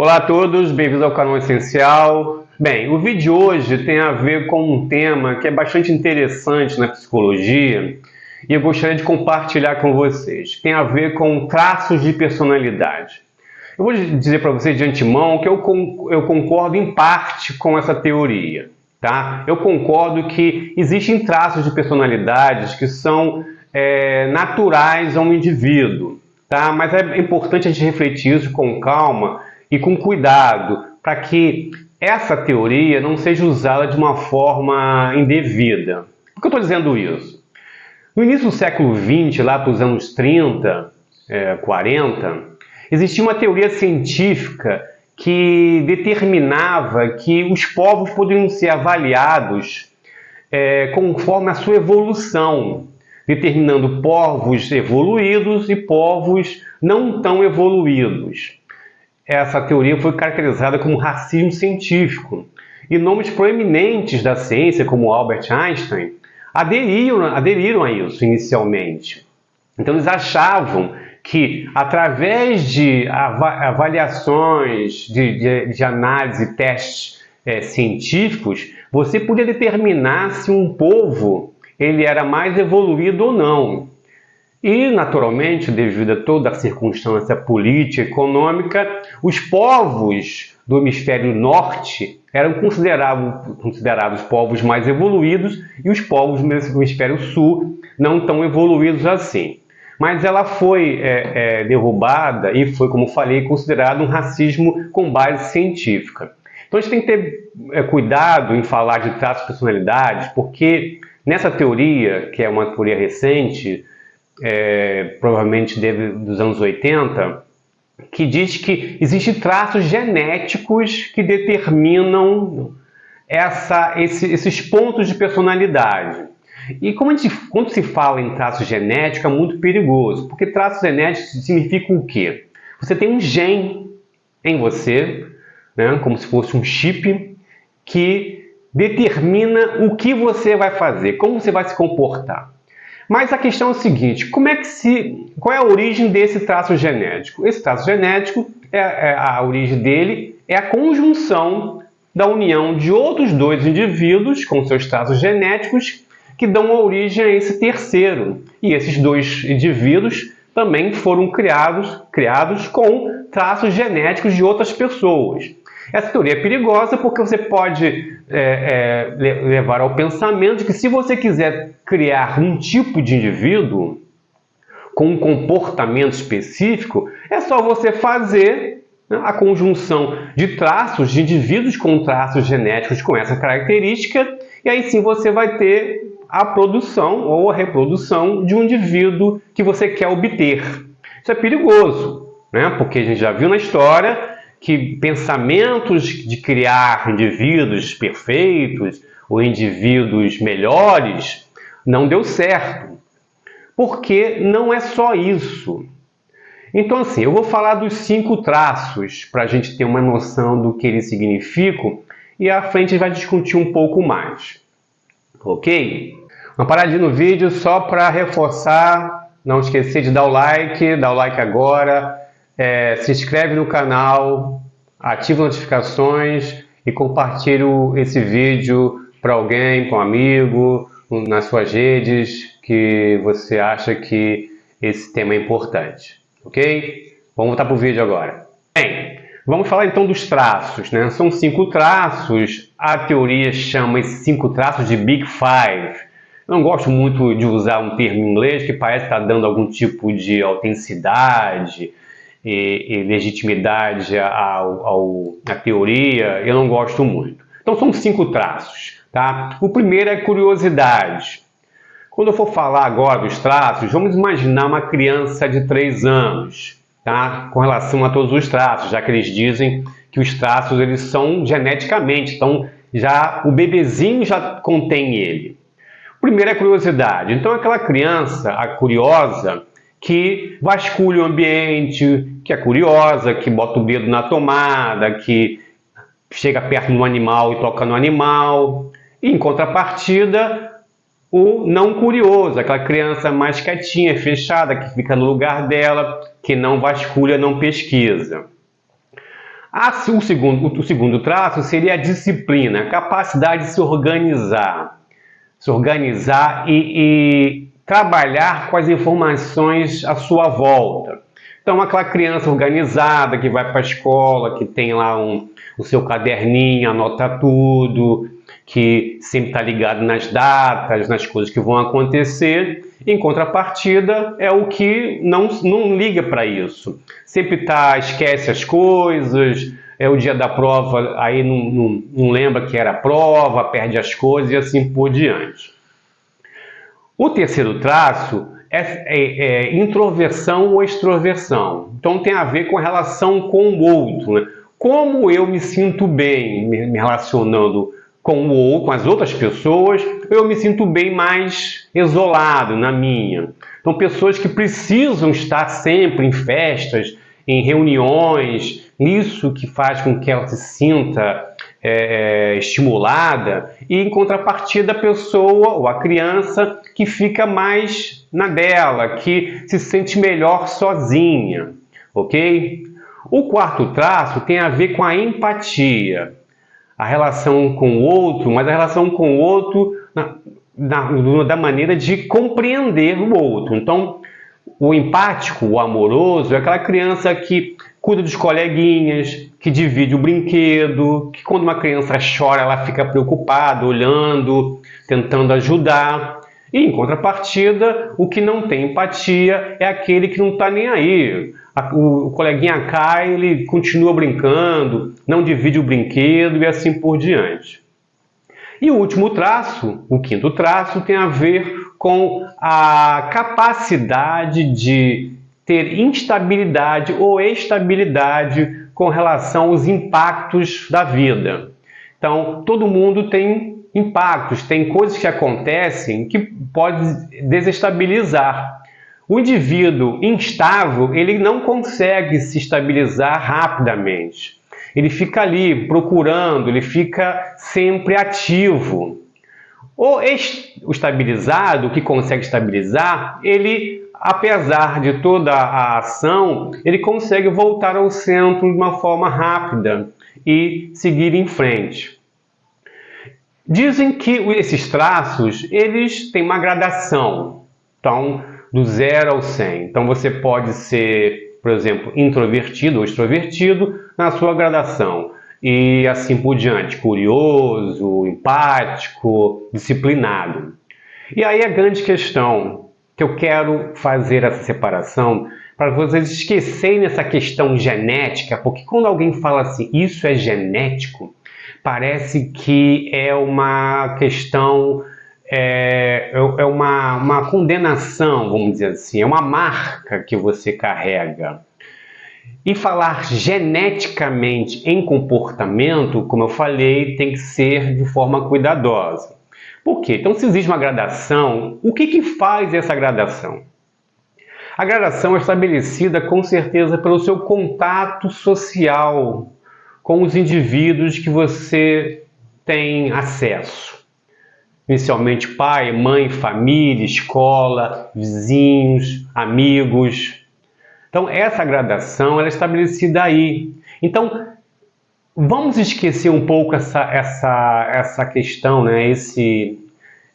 Olá a todos, bem-vindos ao canal Essencial. Bem, o vídeo de hoje tem a ver com um tema que é bastante interessante na psicologia e eu gostaria de compartilhar com vocês. Tem a ver com traços de personalidade. Eu vou dizer para vocês de antemão que eu concordo em parte com essa teoria, tá? Eu concordo que existem traços de personalidades que são naturais a um indivíduo, tá? Mas é importante a gente refletir isso com calma e com cuidado, para que essa teoria não seja usada de uma forma indevida. Por que eu estou dizendo isso? No início do século XX, lá para os anos 30, 40, existia uma teoria científica que determinava que os povos poderiam ser avaliados conforme a sua evolução, determinando povos evoluídos e povos não tão evoluídos. Essa teoria foi caracterizada como racismo científico. E nomes proeminentes da ciência, como Albert Einstein, aderiram a isso inicialmente. Então eles achavam que, através de avaliações, de análise e testes científicos, você podia determinar se um povo ele era mais evoluído ou não. E, naturalmente, devido a toda a circunstância política e econômica, os povos do hemisfério norte eram considerados povos mais evoluídos e os povos do hemisfério sul não tão evoluídos assim. Mas ela foi derrubada e foi, como falei, considerado um racismo com base científica. Então a gente tem que ter cuidado em falar de traços de personalidade, porque nessa teoria, que é uma teoria recente, provavelmente dos anos 80, que diz que existem traços genéticos que determinam esses pontos de personalidade. E quando se fala em traço genético é muito perigoso, porque traços genéticos significam o quê? Você tem um gene em você, né, como se fosse um chip, que determina o que você vai fazer, como você vai se comportar. Mas a questão é o seguinte, qual é a origem desse traço genético? Esse traço genético, a origem dele é a conjunção da união de outros dois indivíduos com seus traços genéticos que dão origem a esse terceiro. E esses dois indivíduos também foram criados com traços genéticos de outras pessoas. Essa teoria é perigosa porque você pode levar ao pensamento de que se você quiser criar um tipo de indivíduo com um comportamento específico, é só você fazer a conjunção de traços de indivíduos com traços genéticos com essa característica, e aí sim você vai ter a produção ou a reprodução de um indivíduo que você quer obter. Isso é perigoso, né? Porque a gente já viu na história que pensamentos de criar indivíduos perfeitos ou indivíduos melhores não deu certo. Porque não é só isso. Então, assim, eu vou falar dos 5 traços para a gente ter uma noção do que eles significam e à frente a gente vai discutir um pouco mais. Ok? Uma paradinha no vídeo só para reforçar, não esquecer de dar o like agora. Se inscreve no canal, ativa as notificações e compartilhe esse vídeo para alguém, para um amigo, nas suas redes, que você acha que esse tema é importante. Ok? Vamos voltar para o vídeo agora. Bem, vamos falar então dos traços, né? São 5 traços, a teoria chama esses 5 traços de Big Five. Eu não gosto muito de usar um termo em inglês que parece estar dando algum tipo de autenticidade e legitimidade à teoria, eu não gosto muito. Então são 5 traços, tá? O primeiro é curiosidade. Quando eu for falar agora dos traços, vamos imaginar uma criança de 3 anos, tá? Com relação a todos os traços, já que eles dizem que os traços eles são geneticamente, então o bebezinho já contém ele. O primeiro é curiosidade. Então aquela criança, a curiosa, que vasculha o ambiente, que é curiosa, que bota o dedo na tomada, que chega perto do animal e toca no animal. E, em contrapartida, o não curioso, aquela criança mais quietinha, fechada, que fica no lugar dela, que não vasculha, não pesquisa. O segundo traço seria a disciplina, a capacidade de se organizar e trabalhar com as informações à sua volta. Então, aquela criança organizada que vai para a escola, que tem lá o seu caderninho, anota tudo, que sempre está ligado nas datas, nas coisas que vão acontecer. Em contrapartida, é o que não liga para isso. Sempre esquece as coisas, é o dia da prova, aí não lembra que era a prova, perde as coisas e assim por diante. O terceiro traço é introversão ou extroversão. Então tem a ver com a relação com o outro, né? Como eu me sinto bem me relacionando com o outro, com as outras pessoas, eu me sinto bem mais isolado na minha. Então pessoas que precisam estar sempre em festas, em reuniões, isso que faz com que ela se sinta estimulada, e em contrapartida a pessoa ou a criança que fica mais na dela, que se sente melhor sozinha, ok? O quarto traço tem a ver com a empatia, a relação com o outro, mas a relação com o outro da maneira de compreender o outro. Então, o empático, o amoroso, é aquela criança que cuida dos coleguinhas, que divide o brinquedo, que quando uma criança chora, ela fica preocupada, olhando, tentando ajudar. E, em contrapartida, o que não tem empatia é aquele que não está nem aí. O coleguinha cai, ele continua brincando, não divide o brinquedo e assim por diante. E o último traço, o quinto traço, tem a ver com a capacidade de ter instabilidade ou estabilidade com relação aos impactos da vida. Então, todo mundo tem impactos, tem coisas que acontecem que podem desestabilizar. O indivíduo instável, ele não consegue se estabilizar rapidamente. Ele fica ali procurando, ele fica sempre ativo. O estabilizado, o que consegue estabilizar, ele, apesar de toda a ação, ele consegue voltar ao centro de uma forma rápida e seguir em frente. Dizem que esses traços, eles têm uma gradação, então, do 0 ao 100. Então, você pode ser, por exemplo, introvertido ou extrovertido na sua gradação. E assim por diante, curioso, empático, disciplinado. E aí a grande questão que eu quero fazer essa separação para vocês esquecerem essa questão genética, porque quando alguém fala assim, isso é genético, parece que é uma questão, uma condenação, vamos dizer assim, é uma marca que você carrega. E falar geneticamente em comportamento, como eu falei, tem que ser de forma cuidadosa. Por quê? Então, se existe uma gradação, o que faz essa gradação? A gradação é estabelecida, com certeza, pelo seu contato social com os indivíduos que você tem acesso. Inicialmente, pai, mãe, família, escola, vizinhos, amigos. Então, essa gradação ela é estabelecida aí. Então, vamos esquecer um pouco essa questão, né?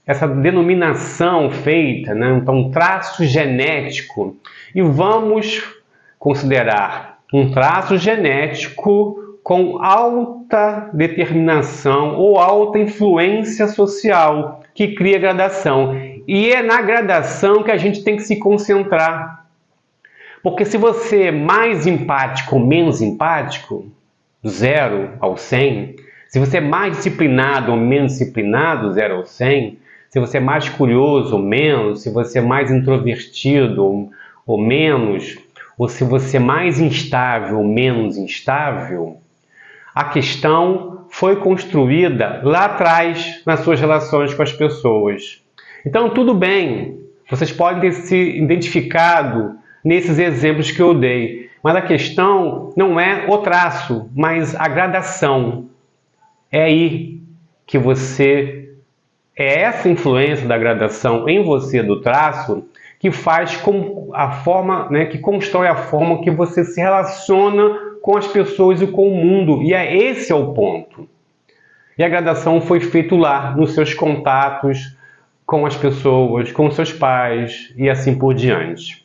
Essa denominação feita, né? Então, traço genético. E vamos considerar um traço genético com alta determinação ou alta influência social que cria gradação. E é na gradação que a gente tem que se concentrar. Porque se você é mais empático ou menos empático, 0 ao 100, se você é mais disciplinado ou menos disciplinado, 0 ao 100, se você é mais curioso ou menos, se você é mais introvertido ou menos, ou se você é mais instável ou menos instável, a questão foi construída lá atrás nas suas relações com as pessoas. Então, tudo bem, vocês podem ter se identificado nesses exemplos que eu dei. Mas a questão não é o traço, mas a gradação. É aí que é essa influência da gradação em você do traço que faz com a forma, né, que constrói a forma que você se relaciona com as pessoas e com o mundo. E esse é o ponto. E a graduação foi feita lá, nos seus contatos com as pessoas, com seus pais e assim por diante.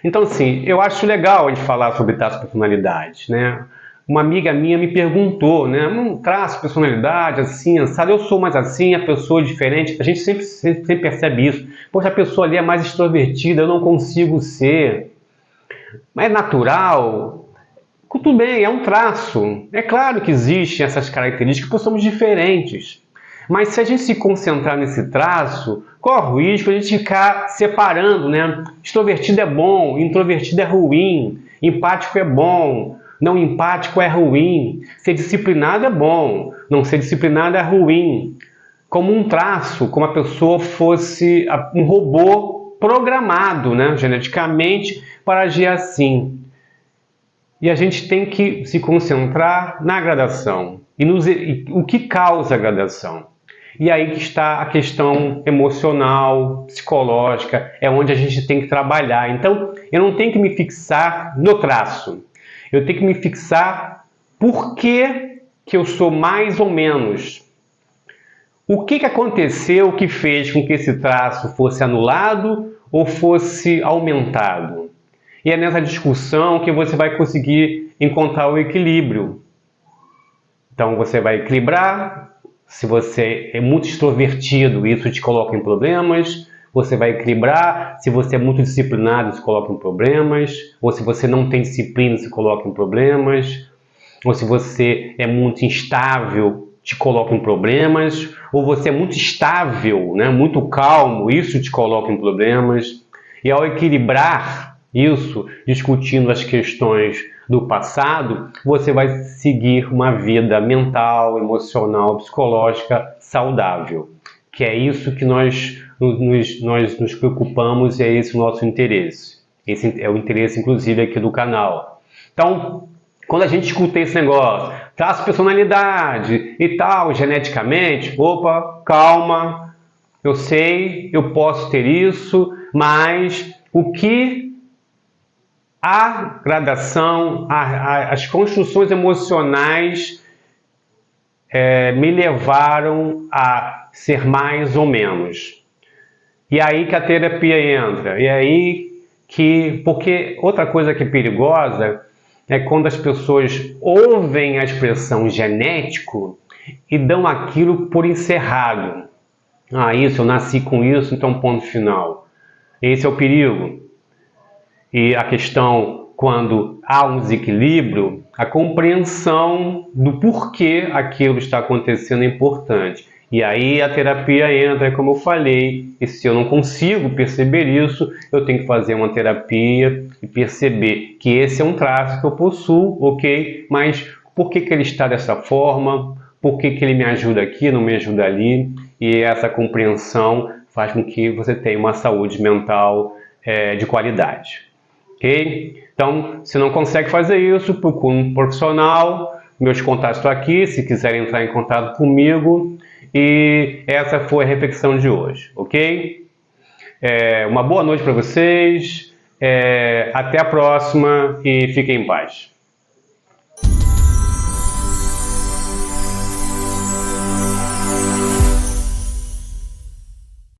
Então, assim, eu acho legal a gente falar sobre traços de personalidade, né? Uma amiga minha me perguntou, né? Traço de personalidade, assim, sabe? Eu sou mais assim, a pessoa é diferente. A gente sempre percebe isso. Poxa, a pessoa ali é mais extrovertida, eu não consigo ser. Mas é natural. Tudo bem, é um traço. É claro que existem essas características, porque somos diferentes. Mas se a gente se concentrar nesse traço, corre o risco de a gente ficar separando, né? Extrovertido é bom, introvertido é ruim, empático é bom, não empático é ruim, ser disciplinado é bom, não ser disciplinado é ruim. Como um traço, como a pessoa fosse um robô programado, né? Geneticamente para agir assim. E a gente tem que se concentrar na gradação e o que causa a gradação. E aí que está a questão emocional, psicológica, é onde a gente tem que trabalhar. Então, eu não tenho que me fixar no traço. Eu tenho que me fixar por que eu sou mais ou menos. O que aconteceu que fez com que esse traço fosse anulado ou fosse aumentado? E é nessa discussão que você vai conseguir encontrar o equilíbrio. Então, você vai equilibrar. Se você é muito extrovertido, isso te coloca em problemas. Você vai equilibrar. Se você é muito disciplinado, isso coloca em problemas. Ou se você não tem disciplina, isso coloca em problemas. Ou se você é muito instável, te coloca em problemas. Ou você é muito estável, né? Muito calmo, isso te coloca em problemas. E ao equilibrar isso, discutindo as questões do passado, você vai seguir uma vida mental, emocional, psicológica saudável. Que é isso que nós nos preocupamos e é esse o nosso interesse. Esse é o interesse, inclusive, aqui do canal. Então, quando a gente escuta esse negócio, traço personalidade e tal, geneticamente, opa, calma, eu sei, eu posso ter isso, mas o que a gradação, as construções emocionais me levaram a ser mais ou menos. E aí que a terapia entra. E aí que... Porque outra coisa que é perigosa é quando as pessoas ouvem a expressão genético e dão aquilo por encerrado. Ah, isso, eu nasci com isso, então ponto final. Esse é o perigo. E a questão, quando há um desequilíbrio, a compreensão do porquê aquilo está acontecendo é importante. E aí a terapia entra, como eu falei, e se eu não consigo perceber isso, eu tenho que fazer uma terapia e perceber que esse é um traço que eu possuo, ok? Mas por que ele está dessa forma? Por que ele me ajuda aqui, não me ajuda ali? E essa compreensão faz com que você tenha uma saúde mental de qualidade. Ok? Então, se não consegue fazer isso, procure um profissional. Meus contatos estão aqui, se quiserem entrar em contato comigo. E essa foi a reflexão de hoje, ok? Uma boa noite para vocês, até a próxima e fiquem em paz.